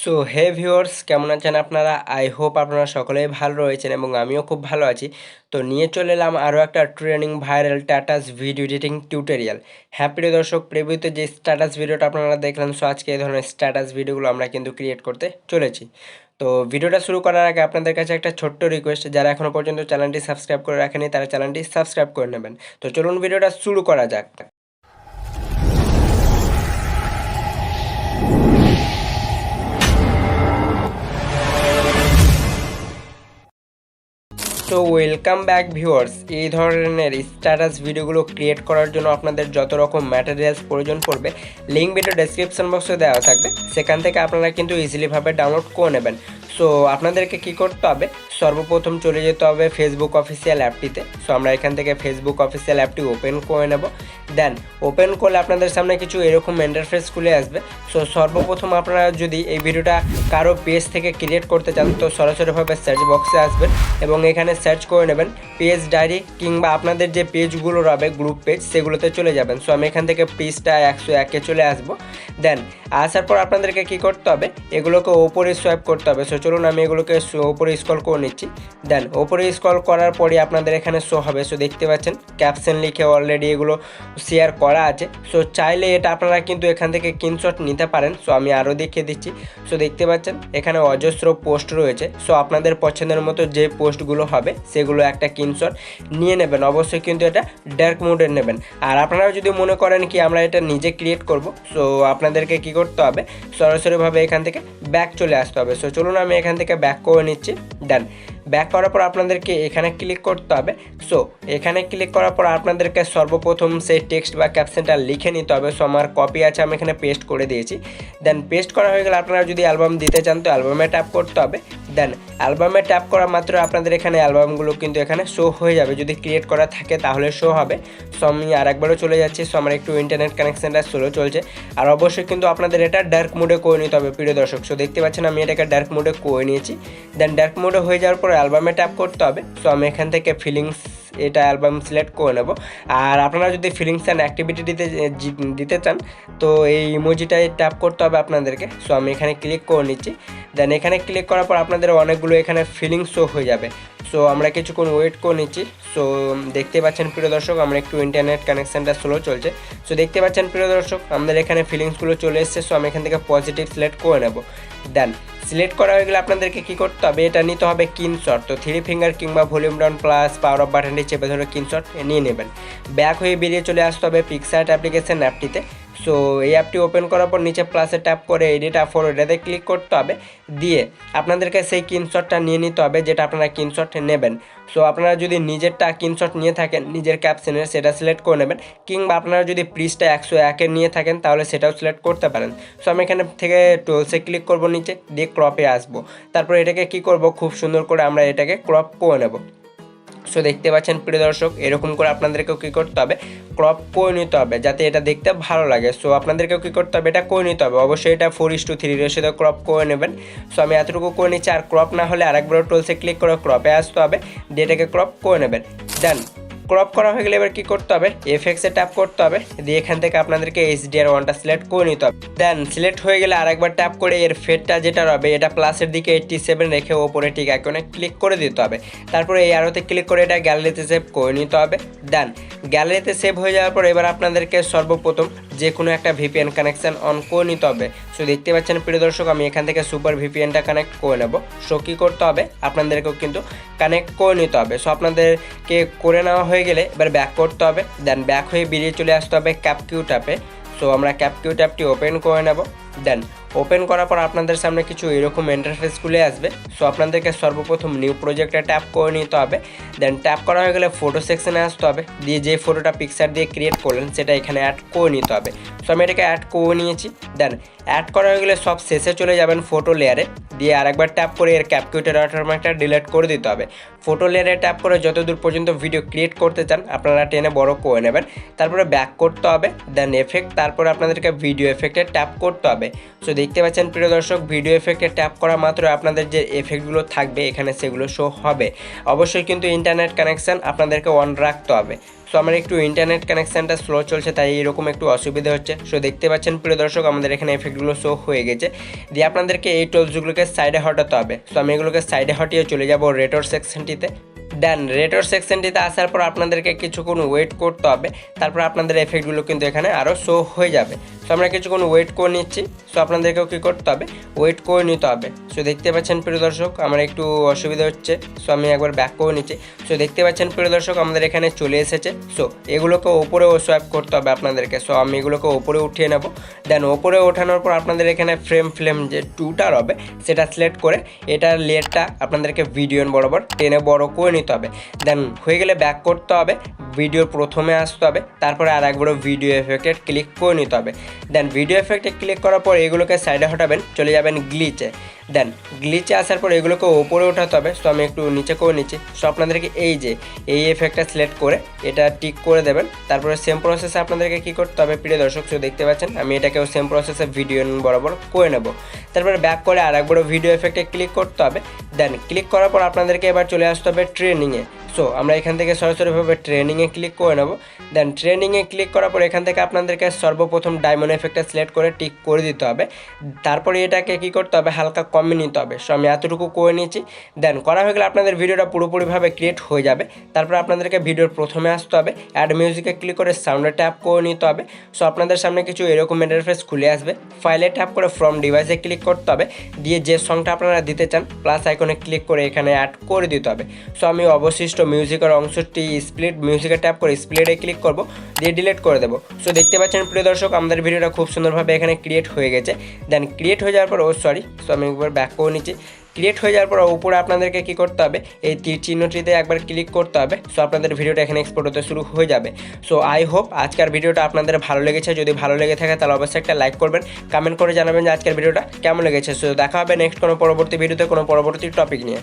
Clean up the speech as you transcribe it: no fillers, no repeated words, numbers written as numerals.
So hey viewers, কেমন আছেন আপনারা? আই হোপ আপনারা সকলেই ভালো রয়েছেন এবং আমিও খুব ভালো আছি। তো নিয়ে চলে এলাম আরও একটা training viral status video editing tutorial. হ্যাঁ প্রিয় দর্শক, প্রিভিউতে যে স্ট্যাটাস ভিডিওটা আপনারা দেখলেন, সো আজকে এই ধরনের স্ট্যাটাস ভিডিওগুলো আমরা কিন্তু ক্রিয়েট করতে চলেছি। তো ভিডিওটা শুরু করার আগে আপনাদের কাছে একটা ছোট্ট রিকোয়েস্ট, যারা এখনও পর্যন্ত চ্যানেলটি সাবস্ক্রাইব করে রাখেনি তারা চ্যানেলটি সাবস্ক্রাইব করে নেবেন। তো চলুন ভিডিওটা শুরু করা যাক। তো ওয়েলকাম ব্যাক ভিউয়ার্স, এই ধরনের স্ট্যাটাস ভিডিওগুলো ক্রিয়েট করার জন্য আপনাদের যত রকম ম্যাটেরিয়ালস প্রয়োজন পড়বে লিঙ্ক ভিডিও ডেসক্রিপশন বক্সে দেওয়া থাকবে, সেখান থেকে আপনারা কিন্তু ইজিলিভাবে ডাউনলোড করে নেবেন। সো আপনাদেরকে কি করতে হবে, সর্বপ্রথম চলে যেতে হবে ফেসবুক অফিসিয়াল অ্যাপটিতে। সো আমরা এখান থেকে ফেসবুক অফিসিয়াল অ্যাপটি ওপেন করে নেব। দেন ওপেন করলে আপনাদের সামনে কিছু এরকম ইন্টারফেস খুলে আসবে। সো সর্বপ্রথম আপনারা যদি এই ভিডিওটা কারো পেজ থেকে ক্রিয়েট করতে চান তো সরাসরিভাবে সার্চ বক্সে আসবেন এবং এখানে সার্চ করে নেবেন পেজ ডায়েরি, কিংবা আপনাদের যে পেজগুলো রবে গ্রুপ পেজ সেগুলোতে চলে যাবেন। সো আমি এখান থেকে পেজটা 101-এ চলে আসবো। দেন আসার পর আপনাদেরকে কি করতে হবে, এগুলোকে ওপরে সোয়াইপ করতে হবে। সো চলুন আমি এগুলোকে ওপরে স্ক্রল করে নিচ্ছি। দেন ওপরে স্ক্রল করার পরে আপনাদের এখানে শো হবে। সো দেখতে পাচ্ছেন ক্যাপশন লিখে অলরেডি এগুলো শেয়ার করা আছে। সো চাইলে এটা আপনারা কিন্তু এখান থেকে স্ক্রিনশট নিতে পারেন। সো আমি আরও দেখিয়ে দিচ্ছি। সো দেখতে পাচ্ছেন এখানে অজস্র পোস্ট রয়েছে। সো আপনাদের পছন্দের মতো যে পোস্টগুলো হবে সেগুলো একটা স্ক্রিনশট নিয়ে নেবেন। অবশ্যই কিন্তু এটা ডার্ক মোডে নেবেন। আর আপনারা যদি মনে করেন কি আমরা এটা নিজে ক্রিয়েট করব, সো আপনাদেরকে কি করতে হবে, সরাসরিভাবে এখান থেকে ব্যাক চলে আসতে হবে। সো চলুন আমি এখান থেকে ব্যাক করে নিচ্ছি। দেন ব্যাক করার পর আপনাদেরকে এখানে ক্লিক করতে হবে। সো এখানে ক্লিক করার পর আপনাদেরকে সর্বপ্রথম সেই টেক্সট বা ক্যাপশনটা লিখে নিতে হবে। সো আমার কপি আছে, আমি এখানে পেস্ট করে দিয়েছি। দেন পেস্ট করা হয়ে গেলে আপনারা যদি অ্যালবাম দিতে চান তো অ্যালবামে ট্যাপ করতে হবে। দেন অ্যালবামে ট্যাপ করা মাত্র আপনাদের এখানে অ্যালবামগুলো কিন্তু এখানে শো হয়ে যাবে। যদি ক্রিয়েট করা থাকে তাহলে শো হবে। সো আমি আরেকবারও চলে যাচ্ছি। সো আমার একটু ইন্টারনেট কানেকশানটা স্লো চলছে। আর অবশ্যই কিন্তু আপনাদের এটা ডার্ক মোডে করে নিতে হবে প্রিয় দর্শক। সো দেখতে পাচ্ছেন আমি এটাকে ডার্ক মোডে করে নিয়েছি। দেন ডার্ক মোডে হয়ে যাওয়ার পর অ্যালবামে ট্যাপ করতে হবে। সো আমি এখান থেকে ফিলিংস এটা অ্যালবাম সিলেক্ট করে নেব। আর আপনারা যদি ফিলিংস অ্যান্ড অ্যাক্টিভিটি দিতে চান তো এই ইমোজিটাই ট্যাপ করতে হবে আপনাদেরকে। সো আমি এখানে ক্লিক করে নিচ্ছি। দেন এখানে ক্লিক করার পর আপনাদের অনেকগুলো এখানে ফিলিংস শো হয়ে যাবে। সো আমরা কিছুক্ষণ ওয়েট করে নিচ্ছি। সো দেখতে পাচ্ছেন প্রিয় দর্শক আমরা একটু ইন্টারনেট কানেকশানটা স্লো চলছে। সো দেখতে পাচ্ছেন প্রিয় দর্শক আমাদের এখানে ফিলিংসগুলো চলে এসছে। সো আমি এখান থেকে পজিটিভ সিলেক্ট করে নেব। দেন সিলেক্ট করা হয়ে গেলে আপনাদেরকে কী করতে হবে, এটা নিতে হবে স্ক্রিনশট। তো 3 ফিঙ্গার কিংবা volume down plus power of বাটনটি চেপে ধরে স্ক্রিনশট নিয়ে নেবেন। ব্যাক হয়ে বেরিয়ে চলে আসতে হবে পিকচার অ্যাপ্লিকেশন অ্যাপটিতে। সো এই অ্যাপটি ওপেন করার পর নিচে প্লাসে ট্যাপ করে এডিট আফোর এটাতে ক্লিক করতে হবে। দিয়ে আপনাদেরকে সেই স্ক্রিনশটটা নিয়ে নিতে হবে যেটা আপনারা স্ক্রিনশট নেবেন। সো আপনারা যদি নিজেরটা স্ক্রিনশট নিয়ে থাকেন নিজের ক্যাপশনের, সেটা সিলেক্ট করে নেবেন। কিংবা আপনারা যদি পেজটা 101-এর নিয়ে থাকেন তাহলে সেটাও সিলেক্ট করতে পারেন। সো আমি এখানে থেকে টুলসে ক্লিক করব, নিচে দিয়ে ক্রপে আসবো। তারপর এটাকে কি করব, খুব সুন্দর করে আমরা এটাকে ক্রপ করে নেব। সো দেখতে পাচ্ছেন প্রিয় দর্শক এরকম করে আপনাদেরকেও কী করতে হবে, ক্রপ করে নিতে হবে যাতে এটা দেখতে ভালো লাগে। সো আপনাদেরকেও কী করতে হবে, এটা করে নিতে হবে। অবশ্যই এটা 4:3 রেশিওতে ক্রপ করে নেবেন। সো আমি এতটুকু করে নিচ্ছি। আর ক্রপ না হলে আরেকবার টুলসে ক্লিক করে ক্রপে আসতে হবে, দিয়ে এটাকে ক্রপ করে নেবেন। দেন ক্রপ করা হয়ে গেলে এবার কী করতে হবে, এফএক্সে ট্যাপ করতে হবে। দিয়ে এখান থেকে আপনাদেরকে HDR1টা সিলেক্ট করে নিতে হবে। দেন সিলেক্ট হয়ে গেলে আরেকবার ট্যাপ করে এর ফেডটা যেটা রবে এটা প্লাসের দিকে 87 রেখে ওপরে ঠিক আইকনে ক্লিক করে দিতে হবে। তারপরে এই আরোতে ক্লিক করে এটা গ্যালারিতে সেভ করে নিতে হবে। দেন গ্যালারিতে সেভ হয়ে যাওয়ার পর এবার আপনাদেরকে সর্বপ্রথম যে কোনো একটা VPN কানেকশান অন করে নিতে হবে। সো দেখতে পাচ্ছেন প্রিয় দর্শক আমি এখান থেকে সুপার VPNটা কানেক্ট করে নেব। সো কী করতে হবে, আপনাদেরকেও কিন্তু কানেক্ট করে নিতে হবে। সো আপনাদেরকে করে নেওয়া হয়ে গেলে এবার ব্যাক করতে হবে। দেন ব্যাক হয়ে বেরিয়ে চলে আসতে হবে ক্যাপকিউট অ্যাপে। সো আমরা ক্যাপকিউট অ্যাপটি ওপেন করে নেব। দেন ওপেন করার পর আপনাদের সামনে কিছু এরকম ইন্টারফেস খুলে আসবে। সো আপনাদেরকে সর্বপ্রথম নিউ প্রজেক্টে ট্যাপ করে নিতে হবে। দেন ট্যাপ করা হয়ে গেলে ফটো সেকশনে আসতে হবে। দিয়ে যে ফটোটা পিকচার দিয়ে ক্রিয়েট করলেন সেটা এখানে অ্যাড করে নিতে হবে। সো আমি এটাকে অ্যাড করে নিয়েছি। দেন অ্যাড করা হয়ে গেলে সব শেষে চলে যাবেন ফটো লেয়ারে। দিয়ে আরেকবার ট্যাপ করে এর ক্যাপকিউটের ওয়াটারমার্কটা ডিলিট করে দিতে হবে। ফটো লেয়ারে ট্যাপ করে যতদূর পর্যন্ত ভিডিও ক্রিয়েট করতে চান আপনারা টেনে বড় করে নেবেন। তারপরে ব্যাক করতে হবে। দেন এফেক্ট, তারপরে আপনাদেরকে ভিডিও এফেক্টে ট্যাপ করতে হবে। হবে। সো দেখতে পাচ্ছেন প্রিয় দর্শক, ভিডিও এফেক্টে ট্যাপ করা মাত্র আপনাদের যে এফেক্টগুলো থাকবে এখানে সেগুলো শো হবে। অবশ্যই কিন্তু ইন্টারনেট কানেকশান আপনাদেরকে অন রাখতে হবে। সো আমার একটু ইন্টারনেট কানেকশানটা স্লো চলছে, তাই এরকম একটু অসুবিধা হচ্ছে। সো দেখতে পাচ্ছেন প্রিয় দর্শক, আমাদের এখানে এফেক্টগুলো শো হয়ে গেছে। দিয়ে আপনাদেরকে এই টুলসগুলোকে সাইডে হটাতে হবে। সো আমি এগুলোকে সাইডে হটিয়ে চলে যাব রেটর সেকশনটিতে। দেন রেটর সেকশনটিতে আসার পর আপনাদেরকে কিছুক্ষণ ওয়েট করতে হবে, তারপর আপনাদের এফেক্টগুলো কিন্তু এখানে আরও শো হয়ে যাবে। সো আমরা কিছুক্ষণ ওয়েট করে নিচ্ছি। সো আপনাদেরকেও কী করতে হবে, ওয়েট করে নিতে হবে। সো দেখতে পাচ্ছেন প্রিয় দর্শক, আমার একটু অসুবিধা হচ্ছে। সো আমি একবার ব্যাক করে নিচ্ছি। সো দেখতে পাচ্ছেন প্রিয় দর্শক, আমাদের এখানে চলে এসেছে। সো এগুলোকে ওপরেও সোয়াইপ করতে হবে আপনাদেরকে। সো আমি এগুলোকে ওপরে উঠিয়ে নেব। দেন ওপরে ওঠানোর পর আপনাদের এখানে ফ্রেম যে টুটার হবে সেটা সিলেক্ট করে এটার লেয়ারটা আপনাদেরকে ভিডিও বরাবর টেনে বড় করে নিতে হবে। দেন হয়ে গেলে ব্যাক করতে হবে, ভিডিওর প্রথমে আসতে হবে, তারপরে আর একবারও ভিডিও এফেক্টে ক্লিক করে নিতে হবে। দেন ভিডিও এফেক্টে ক্লিক করার পর এগুলোকে সাইডে হটাবেন, চলে যাবেন গ্লিচে। দেন গ্লিচে আসার পর এগুলোকে ওপরে ওঠাতে হবে। সো আমি একটু নিচে করে নিচ্ছি। সো আপনাদেরকে এই এফেক্টটা সিলেক্ট করে এটা টিক করে দেবেন। তারপরে সেম প্রসেসে আপনাদেরকে কী করতে হবে প্রিয় দর্শক, সো দেখতে পাচ্ছেন আমি এটাকেও সেম প্রসেসে ভিডিও বরাবর করে নেব। তারপরে ব্যাক করে আর একবারও ভিডিও এফেক্টে ক্লিক করতে হবে। দেন ক্লিক করার পর আপনাদেরকে এবার চলে আসতে হবে ট্রেনিংয়ে। সো আমরা এখান থেকে সরাসরিভাবে ট্রেনিংয়ে ক্লিক করে নেব। দেন ট্রেনিংয়ে ক্লিক করার পর এখান থেকে আপনাদেরকে সর্বপ্রথম ডায়মন্ড এফেক্টটা সিলেক্ট করে টিক করে দিতে হবে। তারপরে এটাকে কী করতে হবে, হালকা কমিয়ে নিতে হবে। সো আমি এতটুকু করে নিয়েছি। দেন করা হয়ে গেলে আপনাদের ভিডিওটা পুরোপুরিভাবে ক্রিয়েট হয়ে যাবে। তারপর আপনাদেরকে ভিডিওর প্রথমে আসতে হবে, অ্যাড মিউজিকে ক্লিক করে সাউন্ডে ট্যাপ করে নিতে হবে। সো আপনাদের সামনে কিছু এরকম ইন্টারফেস খুলে আসবে। ফাইলে ট্যাপ করে ফ্রম ডিভাইসে ক্লিক করতে হবে, দিয়ে যে সংটা আপনারা দিতে চান প্লাস আইকনে ক্লিক করে এখানে অ্যাড করে দিতে হবে। সো আমি অবশিষ্ট মিউজিকের অংশটি স্প্লিট মিউজিকে ট্যাপ করে স্প্লিটে ক্লিক করব, দিয়ে ডিলিট করে দেবো। সো দেখতে পাচ্ছেন প্রিয় দর্শক, আমাদের ভিডিওটা খুব সুন্দরভাবে এখানে ক্রিয়েট হয়ে গেছে। দেন ক্রিয়েট হয়ে যাওয়ার পর সো আমি একবার ব্যাক করে নিচ্ছি। ক্রিয়েট হয়ে যাওয়ার পর উপরে আপনাদেরকে কী করতে হবে, এই তীর চিহ্নটিতে একবার ক্লিক করতে হবে। সো আপনাদের ভিডিওটা এখানে এক্সপোর্ট হতে শুরু হয়ে যাবে। সো আই হোপ আজকের ভিডিওটা আপনাদের ভালো লেগেছে। যদি ভালো লেগে থাকে তাহলে অবশ্যই একটা লাইক করবেন, কমেন্ট করে জানাবেন যে আজকের ভিডিওটা কেমন লেগেছে। সো দেখা হবে নেক্সট কোনো পরবর্তী ভিডিওতে কোনো পরবর্তী টপিক নিয়ে।